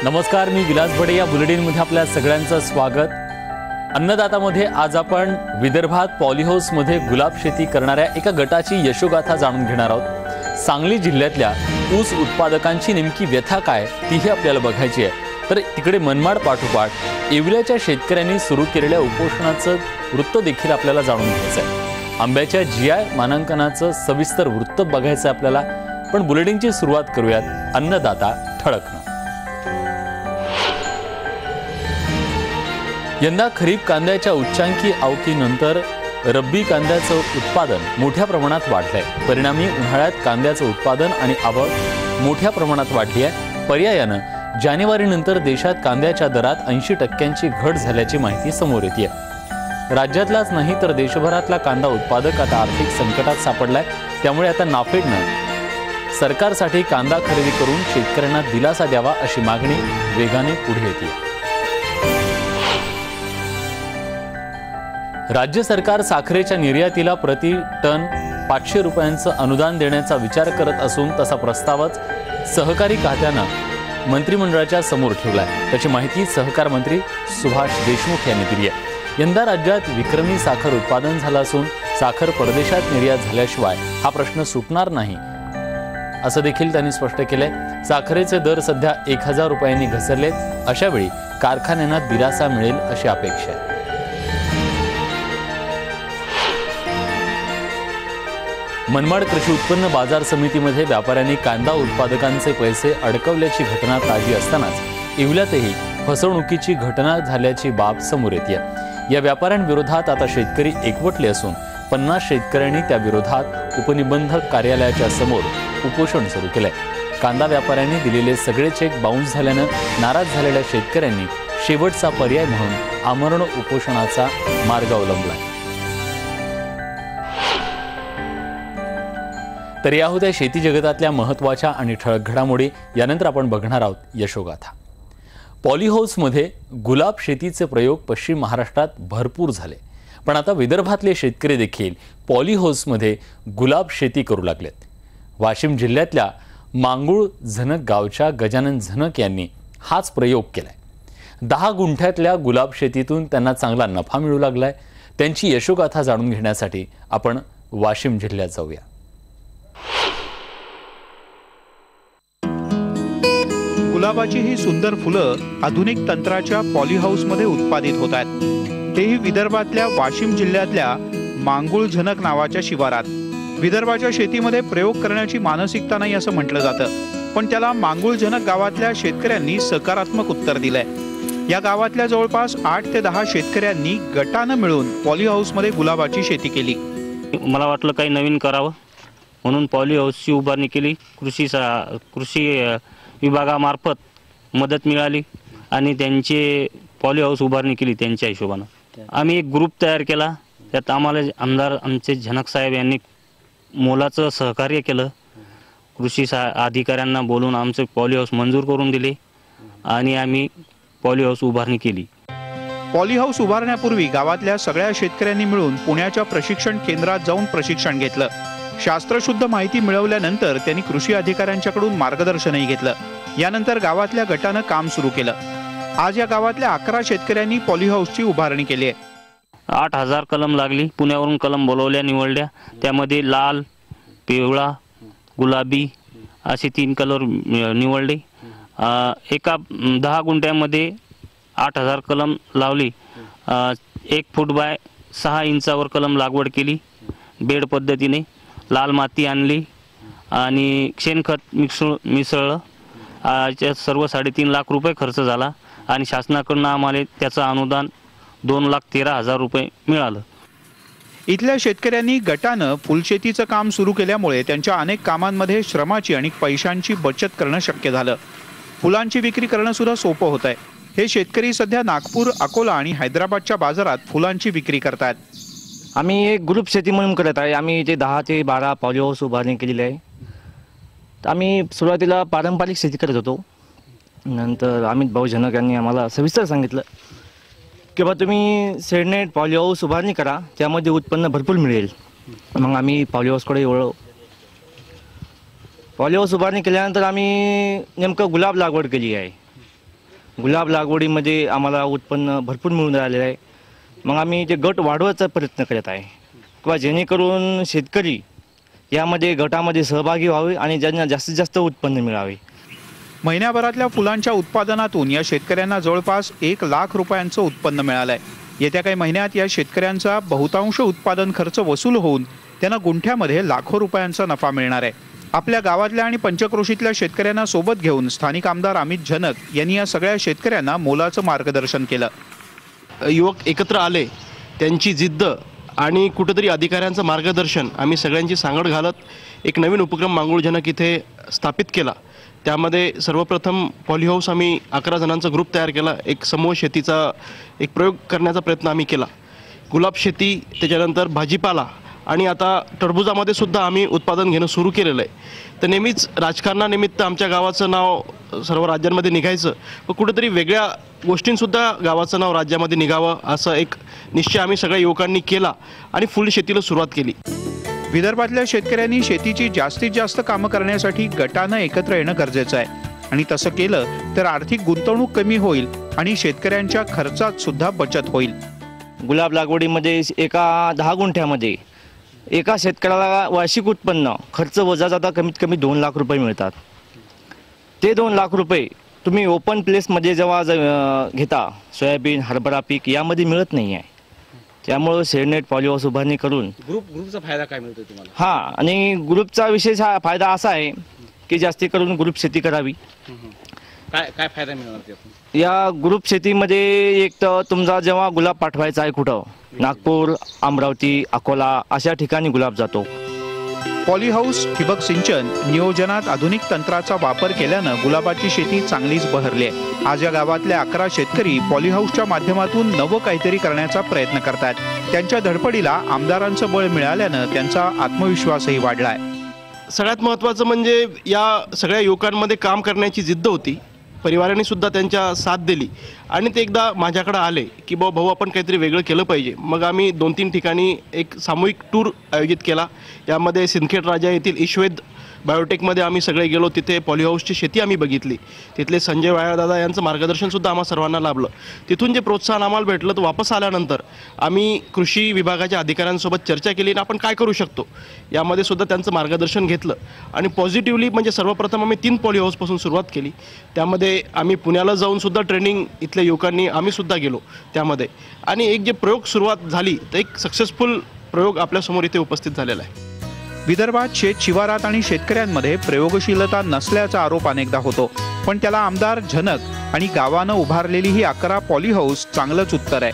नमस्कार, मी विलास बडे. या बुलेटिनमध्ये आपल्या सगळ्यांचं स्वागत. अन्नदातामध्ये आज आपण विदर्भात पॉलीहाऊसमध्ये गुलाब शेती करणाऱ्या एका गटाची यशोगाथा जाणून घेणार आहोत. सांगली जिल्ह्यातल्या ऊस उत्पादकांची नेमकी व्यथा काय तीही आपल्याला बघायची आहे. तर तिकडे मनमाड पाठोपाठ येवल्याच्या शेतकऱ्यांनी सुरू केलेल्या उपोषणाचं वृत्त देखील आपल्याला जाणून घ्यायचं आहे. आंब्याच्या GI मानांकनाचं सविस्तर वृत्त बघायचं आपल्याला. पण बुलेटिनची सुरुवात करूयात अन्नदाता ठळकनं. यंदा खरीप कांद्याच्या उच्चांकी आवकीनंतर रब्बी कांद्याचं उत्पादन मोठ्या प्रमाणात वाढलंय. परिणामी उन्हाळ्यात कांद्याचं उत्पादन आणि आवक मोठ्या प्रमाणात वाढली आहे. पर्यायानं जानेवारीनंतर देशात कांद्याच्या दरात 80% घट झाल्याची माहिती समोर येते. राज्यातलाच नाही तर देशभरातला कांदा उत्पादक आता आर्थिक संकटात सापडलाय. त्यामुळे आता नाफेडनं सरकारसाठी कांदा खरेदी करून शेतकऱ्यांना दिलासा द्यावा अशी मागणी वेगाने पुढे येते. राज्य सरकार साखरेच्या निर्यातीला प्रति टन 500 रुपयांचं अनुदान देण्याचा विचार करत असून तसा प्रस्तावच सहकारी खात्यानं मंत्रिमंडळाच्या समोर ठेवलाय. त्याची माहिती सहकार मंत्री सुभाष देशमुख यांनी दिली आहे. यंदा राज्यात विक्रमी साखर उत्पादन झालं असून साखर परदेशात निर्यात झाल्याशिवाय हा प्रश्न सुटणार नाही असं देखील त्यांनी स्पष्ट केलंय. साखरेचे दर सध्या 1000 रुपयांनी घसरलेत. अशा वेळी कारखान्यांना दिलासा मिळेल अशी अपेक्षा आहे. मनमाड कृषी उत्पन्न बाजार समितीमध्ये व्यापाऱ्यांनी कांदा उत्पादकांचे पैसे अडकवल्याची घटना ताजी असतानाच येवल्यातही फसवणुकीची घटना झाल्याची बाब समोर येते. या व्यापाऱ्यांविरोधात आता शेतकरी एकवटले असून 50 शेतकऱ्यांनी त्या विरोधात उपनिबंधक कार्यालयाच्या समोर उपोषण सुरू केलंय. कांदा व्यापाऱ्यांनी दिलेले सगळे चेक बाउन्स झाल्यानं नाराज झालेल्या शेतकऱ्यांनी शेवटचा पर्याय म्हणून आमरण उपोषणाचा मार्ग अवलंबलाय. तर या होत्या शेती जगतातल्या महत्त्वाच्या आणि ठळक घडामोडी. यानंतर आपण बघणार आहोत यशोगाथा. पॉलीहाऊसमध्ये गुलाब शेतीचे प्रयोग पश्चिम महाराष्ट्रात भरपूर झाले. पण आता विदर्भातले शेतकरी देखील पॉलीहाऊसमध्ये गुलाब शेती करू लागलेत. वाशिम जिल्ह्यातल्या मांगुळ झनक गावच्या गजानन झनक यांनी हाच प्रयोग केलाय. 10 गुंठ्यातल्या गुलाब शेतीतून त्यांना चांगला नफा मिळू लागलाय. त्यांची यशोगाथा जाणून घेण्यासाठी आपण वाशिम जिल्ह्यात जाऊया. गुलाबाची ही सुंदर फुलं आधुनिक तंत्राच्या पॉलीहाऊसमध्ये उत्पादित होत आहेत. तेही विदर्भातल्या वाशिम जिल्ह्यातल्या मांगुळ झनक नावाच्या शिवारात. विदर्भाच्या शेतीमध्ये प्रयोग करण्याची मानसिकता नाही असं म्हटलं जातं, पण त्याला मांगुळ झनक गावातल्या शेतकऱ्यांनी सकारात्मक उत्तर दिलंय. या गावातल्या जवळपास 8 ते 10 शेतकऱ्यांनी गटानं मिळून पॉलीहाऊसमध्ये गुलाबाची शेती केली. मला वाटलं काही नवीन करावं म्हणून पॉलीहाऊसची उभारणी केली. कृषी विभागामार्फत मदत मिळाली आणि त्यांचे पॉलीहाऊस उभारणी केली. त्यांच्या हिशोबानं आम्ही एक ग्रुप तयार केला. त्यात आम्हाला आमदार आमचे झनक साहेब यांनी मोलाचं सहकार्य केलं. कृषी अधिकाऱ्यांना बोलून आमचे पॉलीहाऊस मंजूर करून दिले आणि आम्ही पॉलीहाऊस उभारणी केली. पॉलीहाऊस उभारण्यापूर्वी गावातल्या सगळ्या शेतकऱ्यांनी मिळून पुण्याच्या प्रशिक्षण केंद्रात जाऊन प्रशिक्षण घेतलं. शास्त्रशुद्ध माहिती मिळवल्यानंतर त्यांनी कृषी अधिकाऱ्यांच्याकडून मार्गदर्शनही घेतलं. यानंतर गावातल्या गटानं काम सुरू केलं. आज या गावातल्या 11 शेतकऱ्यांनी पॉलीहाऊसची उभारणी केली आहे. 8000 कलम लागली. पुण्यावरून कलम बोलवल्या, निवडल्या. त्यामध्ये लाल, पिवळा, गुलाबी असे 3 कलर निवडले. एका 10 गुंठ्यामध्ये 8000 कलम लावली. 1 फूट बाय 6 इंचावर कलम लागवड केली. बेड पद्धतीने लाल माती आणली आणि शेणखत मिसळलं. सर्व 3.5 लाख रुपये खर्च झाला आणि शासनाकडून आम्हाला त्याचं अनुदान 2,13,000 रुपये मिळालं. इथल्या शेतकऱ्यांनी गटानं फुलशेतीचं काम सुरू केल्यामुळे त्यांच्या अनेक कामांमध्ये श्रमाची आणि पैशांची बचत करणं शक्य झालं. फुलांची विक्री करणं सुद्धा सोपं होत आहे. हे शेतकरी सध्या नागपूर, अकोला आणि हैदराबादच्या बाजारात फुलांची विक्री करतात. आम्ही एक ग्रुप शेती म्हणून करत आहे. आम्ही इथे 10 ते 12 पॉलीहाऊस उभारणी केलेली आहे. आम्ही सुरुवातीला पारंपरिक शेती करत होतो. नंतर अमित भाऊ झनक यांनी आम्हाला सविस्तर सांगितलं की बा तुम्ही शेडनेट पॉलीहाऊस उभारणी करा, त्यामध्ये उत्पन्न भरपूर मिळेल. मग आम्ही पॉलीहाऊसकडे वळलो. पॉलीहाऊस उभारणी केल्यानंतर आम्ही नेमकं गुलाब लागवड केली आहे. गुलाब लागवडीमध्ये आम्हाला उत्पन्न भरपूर मिळून राहिलेलं आहे. मग आम्ही ते गट वाढवायचा प्रयत्न करत आहे किंवा जेणेकरून शेतकरी यामध्ये गटामध्ये सहभागी व्हावे आणि ज्यांना जास्तीत जास्त उत्पन्न मिळावे. महिन्याभरातल्या फुलांच्या उत्पादनातून या शेतकऱ्यांना जवळपास 1 लाख रुपयांचं उत्पन्न मिळालंय. येत्या काही महिन्यात या शेतकऱ्यांचा बहुतांश उत्पादन खर्च वसूल होऊन त्यांना गुंठ्यामध्ये लाखो रुपयांचा नफा मिळणार आहे. आपल्या गावातल्या आणि पंचक्रोशीतल्या शेतकऱ्यांना सोबत घेऊन स्थानिक आमदार अमित झनक यांनी या सगळ्या शेतकऱ्यांना मोलाचं मार्गदर्शन केलं. युवक एकत्र आले, त्यांची जिद्द आणि कुठेतरी अधिकाऱ्यांचं मार्गदर्शन आम्ही सगळ्यांची सांगड घालत एक नवीन उपक्रम मांगूळ जनक इथे स्थापित केला. त्यामध्ये सर्वप्रथम पॉलीहाऊस आम्ही 11 जणांचा ग्रुप तयार केला. एक समूह शेतीचा एक प्रयोग करण्याचा प्रयत्न आम्ही केला. गुलाब शेती, त्याच्यानंतर भाजीपाला आणि आता टरबुजामध्ये सुद्धा आम्ही उत्पादन घेणं सुरू केलेलं आहे. तर नेहमीच राजकारणानिमित्त आमच्या गावाचं नाव सर्व राज्यांमध्ये निघायचं व कुठेतरी वेगळ्या गोष्टींसुद्धा गावाचं नाव राज्यामध्ये निघावं असं एक निश्चय आम्ही सगळ्या युवकांनी केला आणि फुल शेतीला सुरुवात केली. विदर्भातल्या शेतकऱ्यांनी शेतीची जास्तीत जास्त कामं करण्यासाठी गटानं एकत्र येणं गरजेचं आहे आणि तसं केलं तर आर्थिक गुंतवणूक कमी होईल आणि शेतकऱ्यांच्या खर्चात सुद्धा बचत होईल. गुलाब लागवडीमध्ये एका 10 गुंठ्यामध्ये एका शेतकऱ्याला वार्षिक उत्पन्न खर्च वजा जाता कमीत कमी 2 लाख रुपये मिळतात. ते 2 लाख रुपये तुम्ही ओपन प्लेसमध्ये जेव्हा घेता, सोयाबीन, हरभरा पीक यामध्ये मिळत नाही आहे. त्यामुळं शेडनेट पॉलीहाऊस उभारणी करून ग्रुपचा फायदा काय मिळतो तुम्हाला? हां, आणि ग्रुपचा विशेष हा फायदा असा आहे की जास्ती करून ग्रुप शेती करावी. काय फायदा मिळणार त्यातून? या ग्रुप शेतीमध्ये एक तर तुमचा जेव्हा गुलाब पाठवायचा आहे कुठं, नागपूर, अमरावती, अकोला अशा ठिकाणी गुलाब जातो. पॉलीहाऊस, ठिबक सिंचन, नियोजनात आधुनिक तंत्राचा वापर केल्यानं गुलाबाची शेती चांगलीच बहरली आहे. आज या गावातले 11 शेतकरी पॉलीहाऊसच्या माध्यमातून नवं काहीतरी करण्याचा प्रयत्न करतात. त्यांच्या धडपडीला आमदारांचं बळ मिळाल्यानं त्यांचा आत्मविश्वासही वाढलाय. सगळ्यात महत्त्वाचं म्हणजे या सगळ्या युवकांमध्ये काम करण्याची जिद्द होती. परिवाराने सुद्धा त्यांच्या साथ दिली आणि ते एकदा माझ्याकडे आले की भाऊ आपण काहीतरी वेगळं केलं पाहिजे. मग आम्ही 2-3 ठिकाणी एक सामूहिक टूर आयोजित केला. यामध्ये सिंदखेड राजा येथील ईश्वेद बायोटेकमध्ये आम्ही सगळे गेलो. तिथे पॉलीहाऊसची शेती आम्ही बघितली. तिथले संजय वायादादा यांचं मार्गदर्शनसुद्धा आम्हा सर्वांना लाभलं. तिथून जे प्रोत्साहन आम्हाला भेटलं तर वापस आल्यानंतर आम्ही कृषी विभागाच्या अधिकाऱ्यांसोबत चर्चा केली आणि आपण काय करू शकतो यामध्ये सुद्धा त्यांचं मार्गदर्शन घेतलं आणि पॉझिटिव्हली म्हणजे सर्वप्रथम आम्ही 3 पॉलीहाऊसपासून सुरुवात केली. त्यामध्ये आम्ही पुण्याला जाऊन सुद्धा ट्रेनिंग इथल्या युवकांनी आम्ही सुद्धा गेलो त्यामध्ये आणि एक जे प्रयोग सुरुवात झाली तर एक सक्सेसफुल प्रयोग आपल्यासमोर इथे उपस्थित झालेला आहे. विदर्भात शेत शिवारात आणि शेतकऱ्यांमध्ये प्रयोगशीलता नसल्याचा आरोप अनेकदा होतो, पण त्याला आमदार झनक आणि गावानं उभारलेली ही 11 पॉलीहाऊस चांगलंच उत्तर आहे.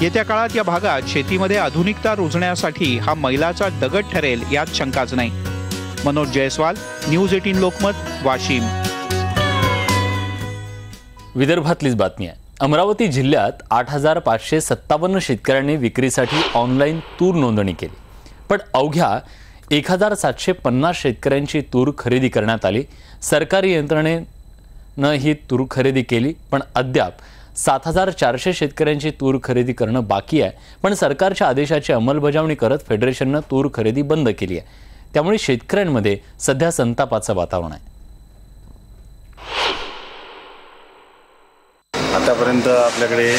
येत्या काळात या भागात शेतीमध्ये आधुनिकता रुजण्यासाठी हा मैलाचा दगड ठरेल यात शंकाच नाही. मनोज जयस्वाल, न्यूज 18 लोकमत, वाशिम. विदर्भातलीच बातमी आहे. अमरावती जिल्ह्यात 8,557 शेतकऱ्यांनी विक्रीसाठी ऑनलाईन तूर नोंदणी केली, पण अवघ्या 1,750 शेतकऱ्यांची तूर खरेदी करण्यात आली. सरकारी यंत्रणेनं ही तूर खरेदी केली, पण अद्याप 7,400 शेतकऱ्यांची तूर खरेदी करणं बाकी आहे. पण सरकारच्या आदेशाची अंमलबजावणी करत फेडरेशननं तूर खरेदी बंद केली आहे. त्यामुळे शेतकऱ्यांमध्ये सध्या संतापाचं वातावरण आहे. आतापर्यंत आपल्याकडे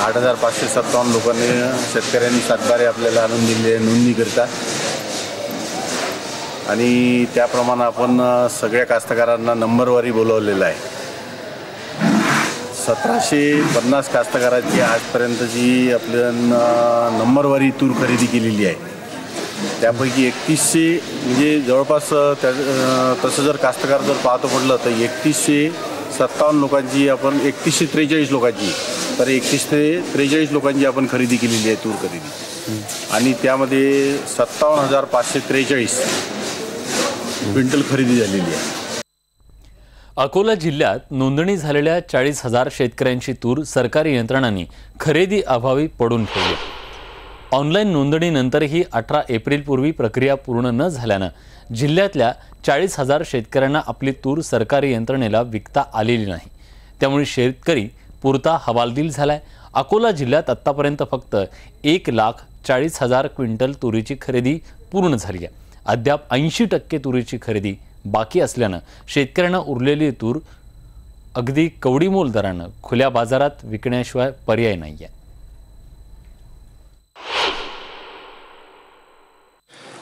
8,557 लोकांनी शेतकऱ्यांनी सातबारे आपल्याला आणून दिले नोंदणीकरिता आणि त्याप्रमाणे आपण सगळ्या कास्तकारांना नंबरवारी बोलवलेलं आहे. 1,750 कास्तकारांची आजपर्यंतची आपल्या नंबरवारी तूर खरेदी केलेली आहे. त्यापैकी 3100 म्हणजे जवळपास तसं जर कास्तकार जर पाहतो पडलं तर 3157 लोकांची आपण 3143 लोकांची तर 3143 लोकांची आपण खरेदी केलेली आहे तूर खरेदी आणि त्यामध्ये 57,543 क्विंटल खरेदी झालेली आहे. अकोला जिल्ह्यात नोंदणी झालेल्या 40,000 शेतकऱ्यांची तूर सरकारी यंत्रणांनी खरेदी अभावी पडून ठेवली. ऑनलाईन नोंदणीनंतरही 18 एप्रिलपूर्वी प्रक्रिया पूर्ण न झाल्यानं जिल्ह्यातल्या 40,000 शेतकऱ्यांना आपली तूर सरकारी यंत्रणेला विकता आलेली नाही. त्यामुळे शेतकरी पुरता हवालदिल झालाय. अकोला जिल्ह्यात आत्तापर्यंत फक्त 1,40,000 क्विंटल तुरीची खरेदी पूर्ण झाली आहे. अद्याप 80% तुरीची खरेदी बाकी असल्यानं शेतकऱ्यांना उरलेली तूर अगदी कवडीमोल दरानं खुल्या बाजारात विकण्याशिवाय पर्याय नाहीये.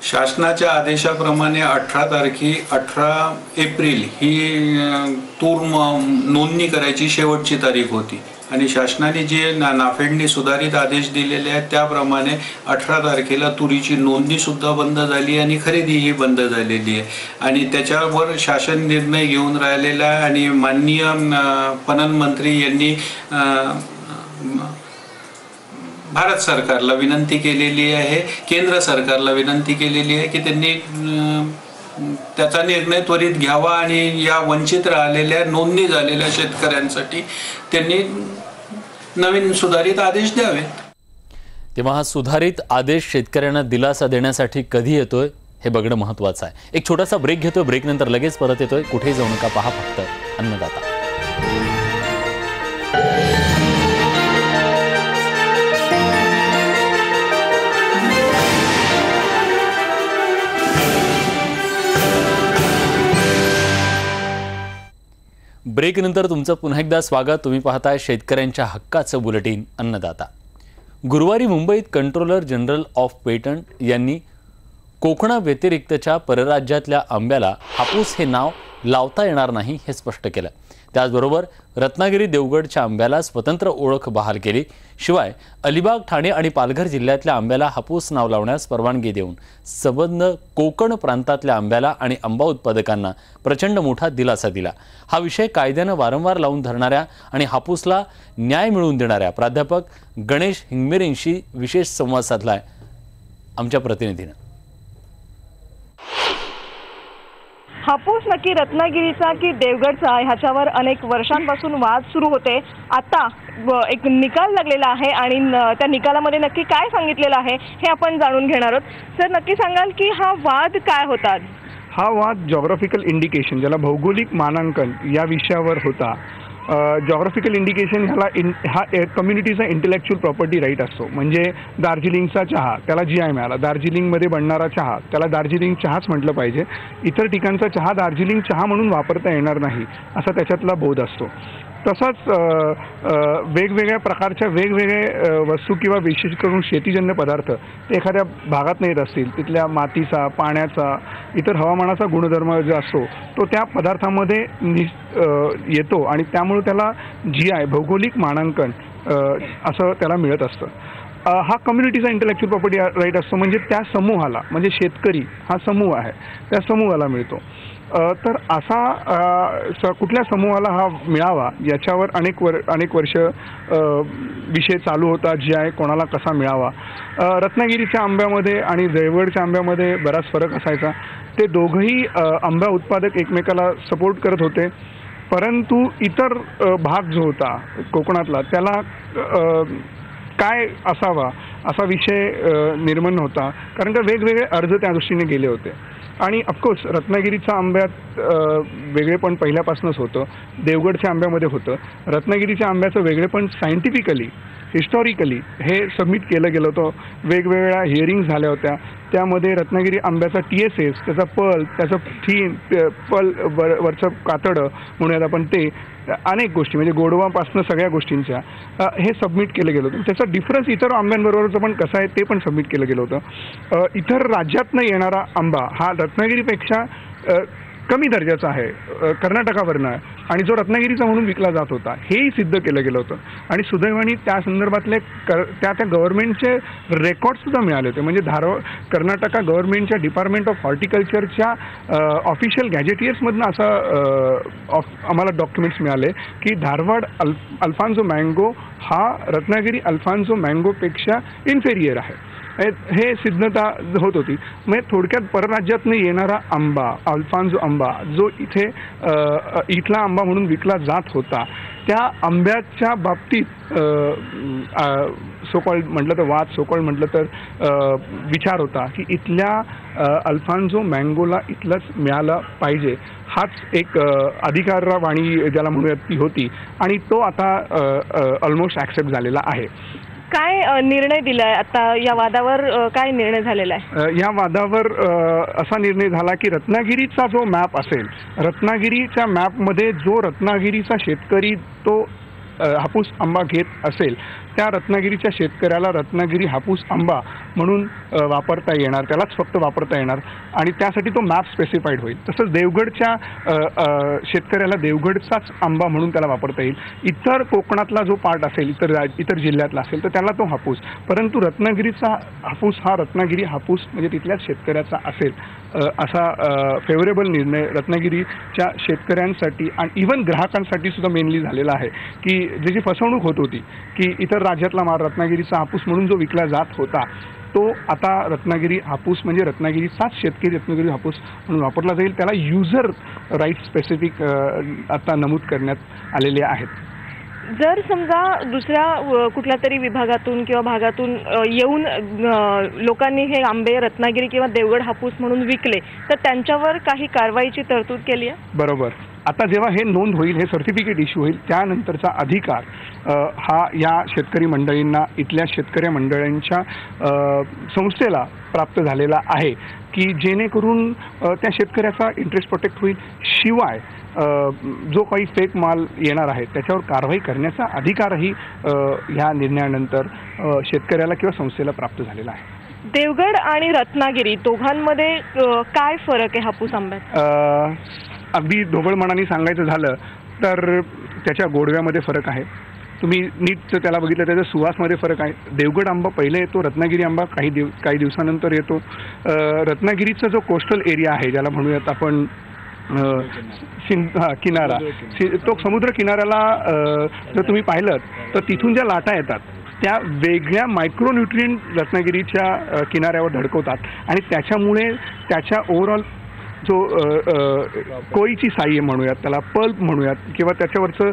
शासनाच्या आदेशाप्रमाणे 18 एप्रिल ही तूर नोंदणी करायची शेवटची तारीख होती आणि शासनाने जे नाफेडने सुधारित आदेश दिलेले आहेत त्याप्रमाणे 18 तारखेला तुरीची नोंदणी सुद्धा बंद झाली आणि खरेदीही बंद झालेली आहे आणि त्याच्यावर शासन निर्णय घेऊन राहिलेला आहे आणि माननीय पणन मंत्री यांनी भारत सरकारला विनंती केलेली आहे, केंद्र सरकारला विनंती केलेली आहे की त्यांनी त्याचा निर्णय त्वरित घ्यावा आणि या वंचित राहिलेल्या नोंदणी झालेल्या शेतकऱ्यांसाठी त्यांनी नवीन सुधारित आदेश द्यावेत. तेव्हा हा सुधारित आदेश शेतकऱ्यांना दिलासा देण्यासाठी कधी येतोय हे बघणं महत्त्वाचं आहे. एक छोटासा ब्रेक घेतोय, ब्रेकनंतर लगेच परत येतोय. कुठेही जाऊ नका, पहा फक्त अन्नदाता. ब्रेकनंतर तुमचं पुन्हा एकदा स्वागत. तुम्ही पाहताय शेतकऱ्यांच्या हक्काचं बुलेटिन अन्नदाता. गुरुवारी मुंबईत कंट्रोलर जनरल ऑफ पेटंट यांनी कोकणाव्यतिरिक्तच्या परराज्यातल्या आंब्याला हापूस हे नाव लावता येणार नाही हे स्पष्ट केलं. त्याचबरोबर रत्नागिरी देवगडच्या आंब्याला स्वतंत्र ओळख बहाल केली. शिवाय अलिबाग, ठाणे आणि पालघर जिल्ह्यातल्या आंब्याला हापूस नाव लावण्यास परवानगी देऊन संबंध कोकण प्रांतातल्या आंब्याला आणि आंबा उत्पादकांना प्रचंड मोठा दिलासा दिला. हा विषय कायद्यानं वारंवार लावून धरणाऱ्या आणि हापूसला न्याय मिळवून देणाऱ्या प्राध्यापक गणेश हिंगमिरेंशी विशेष संवाद साधलाय आमच्या प्रतिनिधीनं. हापूस नक्की रत्नागिरीचा की देवगडचा ह्याच्यावर अनेक वर्षांपासून वाद सुरू होते. आता एक निकाल लागलेला आहे आणि त्या निकालामध्ये नक्की काय सांगितलेलं आहे हे आपण जाणून घेणार आहोत. सर, नक्की सांगाल की हा वाद काय होता? हा वाद जॉग्राफिकल इंडिकेशन, ज्याला भौगोलिक मानांकन या विषयावर होता. जॉग्राफिकल इंडिकेशन हा कम्युनिटीचा इंटेलेक्च्युअल प्रॉपर्टी राईट असतो. म्हणजे दार्जिलिंगचा चहा त्याला GI मिळाला, दार्जिलिंगमध्ये बनणारा चहा त्याला दार्जिलिंग चहाच म्हटलं पाहिजे. इतर ठिकाणचा चहा दार्जिलिंग चहा म्हणून वापरता येणार नाही असा त्याच्यातला बोध असतो. तसंच वेगवेगळ्या प्रकारच्या वेगवेगळे वस्तू किंवा विशेष करून शेतीजन्य पदार्थ ते एखाद्या भागात येत असतील, तिथल्या मातीचा, पाण्याचा, इतर हवामानाचा गुणधर्म जो असतो तो त्या पदार्थामध्ये येतो आणि त्यामुळे त्याला GI भौगोलिक मानांकन असं त्याला मिळत असतं. हा कम्युनिटीचा इंटेलेक्च्युअल प्रॉपर्टी राईट असतो. म्हणजे त्या समूहाला, म्हणजे शेतकरी हा समूह आहे, त्या समूहाला मिळतो. तर असा कुठल्या समूहाला हा मिळावा याच्यावर अनेक वर्ष विषय चालू होता. GI कोणाला कसा मिळावा. रत्नागिरीच्या आंब्यामध्ये आणि देवगडच्या आंब्यामध्ये बराच फरक असायचा. ते दोघंही आंबा उत्पादक एकमेकाला सपोर्ट करत होते, परंतु इतर भाग जो होता कोकणातला त्याला काय असावा असा विषय निर्माण होता. कारण का वेगवेगळे अर्ज त्या दृष्टीने गेले होते. आणि ऑफकोर्स रत्नागिरीच्या आंब्यात वेगळेपण पहिल्यापासूनच होतं, देवगडच्या आंब्यामध्ये होतं. रत्नागिरीच्या आंब्याचं वेगळेपण सायंटिफिकली, हिस्टॉरिकली हे सबमिट केलं गेलं होतं. वेगवेगळ्या हिअरिंग्ज झाल्या होत्या. त्यामध्ये रत्नागिरी आंब्याचा TSS, त्याचा पल, त्याचं थीन, पल वरचं कातडं म्हणूयात आपण, ते अनेक गोष्टी म्हणजे गोडवापासनं सगळ्या गोष्टींच्या हे सबमिट केलं गेलं होतं. त्याचा डिफरन्स इतर आंब्यांबरोबरचं पण कसं आहे ते पण सबमिट केलं गेलं होतं. इतर राज्यातनं येणारा आंबा हा रत्नागिरीपेक्षा कमी दर्जाचा आहे, कर्नाटकावरनं आहे, आणि जो रत्नागिरीचा म्हणून विकला जात होता हेही सिद्ध केलं गेलं होतं. आणि सुदैवाने त्या संदर्भातले त्या गव्हर्नमेंटचे रेकॉर्डसुद्धा मिळाले होते. म्हणजे कर्नाटका गव्हर्नमेंटच्या डिपार्टमेंट ऑफ हॉर्टिकल्चरच्या ऑफिशियल गॅजेटियर्समधनं असं आम्हाला डॉक्युमेंट्स मिळाले की धारवाड अल्फान्सो मँगो हा रत्नागिरी अल्फान्सो मँगोपेक्षा इन्फेरियर आहे. हे सिद्धता होत होती. म्हणजे थोडक्यात परराज्यातनं येणारा आंबा, अल्फान्सो आंबा, जो इथला आंबा म्हणून विकला जात होता, त्या आंब्याच्या बाबतीत सोकॉल्ड म्हटलं तर वाद, सोकॉल्ड म्हटलं तर विचार होता की इथल्या अल्फान्सो मँगोला इथलंच मिळालं पाहिजे. हाच एक अधिकारवाणी ज्याला म्हणूयात ती होती आणि तो आता ऑलमोस्ट ॲक्सेप्ट झालेला आहे. काय निर्णय दिलाय आता या वादावर? काय निर्णय झालेला आहे या वादावर? असा निर्णय झाला की रत्नागिरीचा जो मॅप असेल, रत्नागिरीच्या मॅपमध्ये जो रत्नागिरीचा शेतकरी तो हापूस आंबा घेत असेल त्या रत्नागिरीच्या शेतकऱ्याला रत्नागिरी हापूस आंबा म्हणून वापरता येणार, त्यालाच फक्त वापरता येणार आणि त्यासाठी तो मॅप स्पेसिफाईड होईल. तसंच देवगडच्या शेतकऱ्याला देवगडचाच आंबा म्हणून त्याला वापरता येईल. इतर कोकणातला जो पार्ट असेल, इतर जिल्ह्यातला असेल तर त्याला तो हापूस, परंतु रत्नागिरीचा हापूस हा रत्नागिरी हापूस म्हणजे तिथल्याच शेतकऱ्याचा असेल असा फेवरेबल निर्णय रत्नागिरीच्या शेतकऱ्यांसाठी आणि इव्हन ग्राहकांसाठी सुद्धा मेनली झालेला आहे. की ज्याची फसवणूक होत होती की इतर राज्यातला माल रत्नागिरीचा हापूस म्हणून जो विकला जात होता तो आता रत्नागिरी हापूस म्हणजे रत्नागिरीचाच शेतकरी रत्नागिरी हापूस म्हणून वापरला जाईल. त्याला युजर राईट स्पेसिफिक आता नमूद करण्यात आलेले आहेत. जर समजा दुसऱ्या कुठल्या तरी विभागातून किंवा भागातून येऊन लोकांनी हे आंबे रत्नागिरी किंवा देवगड हापूस म्हणून विकले तर त्यांच्यावर काही कारवाईची तरतूद केली आहे? बरोबर. आता जेव्हा हे नोंद होईल, हे सर्टिफिकेट इश्यू होईल, त्यानंतरचा अधिकार हा या शेतकरी मंडळींना, इथल्या शेतकरी मंडळींच्या संस्थेला प्राप्त झालेला आहे की जेणेकरून त्या शेतकऱ्याचा इंटरेस्ट प्रोटेक्ट होईल. शिवाय जो काही फेक माल येणार आहे त्याच्यावर कारवाई करण्याचा अधिकारही ह्या निर्णयानंतर शेतकऱ्याला किंवा संस्थेला प्राप्त झालेला आहे. देवगड आणि रत्नागिरी दोघांमध्ये काय फरक आहे हापूस आंब्यात? अगदी ढोबळमानाने सांगायचं झालं तर त्याच्या गोडव्यामध्ये फरक आहे. तुम्ही नीट त्याला बघितलं त्याच्या सुवासमध्ये फरक आहे. देवगड आंबा पहिले येतो, रत्नागिरी आंबा काही दिवसानंतर येतो. रत्नागिरीचा जो कोस्टल एरिया आहे ज्याला म्हणूयात आपण किनारा, तो समुद्र किनाऱ्याला जर तुम्ही पाहिलं तर तिथून ज्या लाटा येतात त्या वेगळ्या मायक्रोन्यूट्रिएंट रत्नागिरीच्या किनाऱ्यावर धडकवतात आणि त्याच्यामुळे त्याच्या ओव्हरऑल जो कोळीची साई म्हणूयात, त्याला पल्प म्हणूयात किंवा त्याच्यावरचं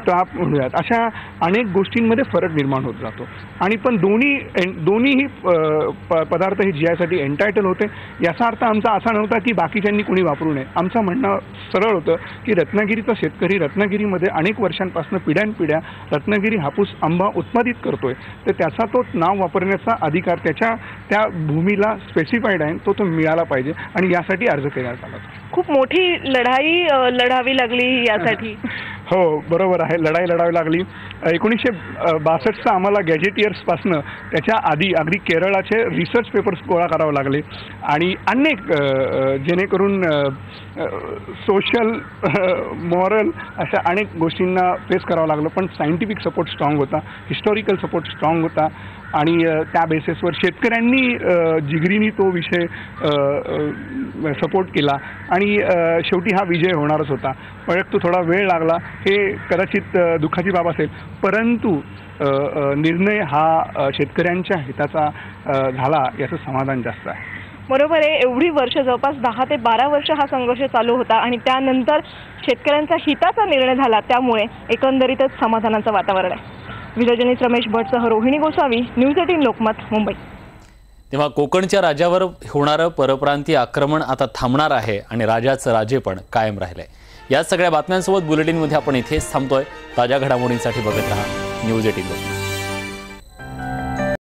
ताप म्हणूयात, अशा अनेक गोष्टींमध्ये फरक निर्माण होत जातो. आणि पण दोन्हीही पदार्थ हे जीआयसाठी एंटायटल होते. याचा अर्थ आमचा असा नव्हता की बाकीच्यांनी कोणी वापरू नये. आमचं म्हणणं सरळ होतं की रत्नागिरीचा शेतकरी रत्नागिरीमध्ये अनेक वर्षांपासून पिढ्यानपिढ्या रत्नागिरी हापूस आंबा उत्पादित करतोय, तर त्याचा तो नाव वापरण्याचा अधिकार त्या भूमीला स्पेसिफाईड आहे, तो मिळाला पाहिजे आणि यासाठी अर्ज करण्यात आला. खूप मोठी लढाई लढावी लागली यासाठी. हो, बरोबर आहे, लढाई लढावी लागली. 1962चा आम्हाला गॅजेटियर्सपासनं त्याच्या आधी अगदी केरळाचे रिसर्च पेपर्स गोळा करावे लागले आणि अनेक जेणेकरून सोशल मॉरल अशा अनेक गोष्टींना फेस करावं लागलं. पण सायंटिफिक सपोर्ट स्ट्रॉंग होता, हिस्टॉरिकल सपोर्ट स्ट्रॉंग होता आणि त्या बेसिसवर शेतकऱ्यांनी जिगरीने तो विषय सपोर्ट केला आणि शेवटी हा विजय होणारच होता. परंतु थोडा वेळ लागला, हे कदाचित दुःखाची बाब असेल, परंतु निर्णय हा शेतकऱ्यांच्या हिताचा झाला याचं समाधान जास्त आहे. बरोबर आहे. एवढी वर्ष, जवळपास 10 ते 12 वर्ष हा संघर्ष चालू होता आणि त्यानंतर शेतकऱ्यांचा हिताचा निर्णय झाला, त्यामुळे एकंदरीतच समाधानाचं वातावरण आहे. व्हिडिओ जर्नलिस्ट रमेश भटसह रोहिणी गोसावी, न्यूज 18 लोकमत, मुंबई. तेव्हा कोकणच्या राजावर होणारं परप्रांतीय आक्रमण आता थांबणार आहे आणि राजाचं राजेपण कायम राहिलंय. या सगळ्या बातम्यांसोबत बुलेटिनमध्ये आपण इथेच थांबतोय. ताज्या घडामोडींसाठी बघत रहा न्यूज 18 लोकमत.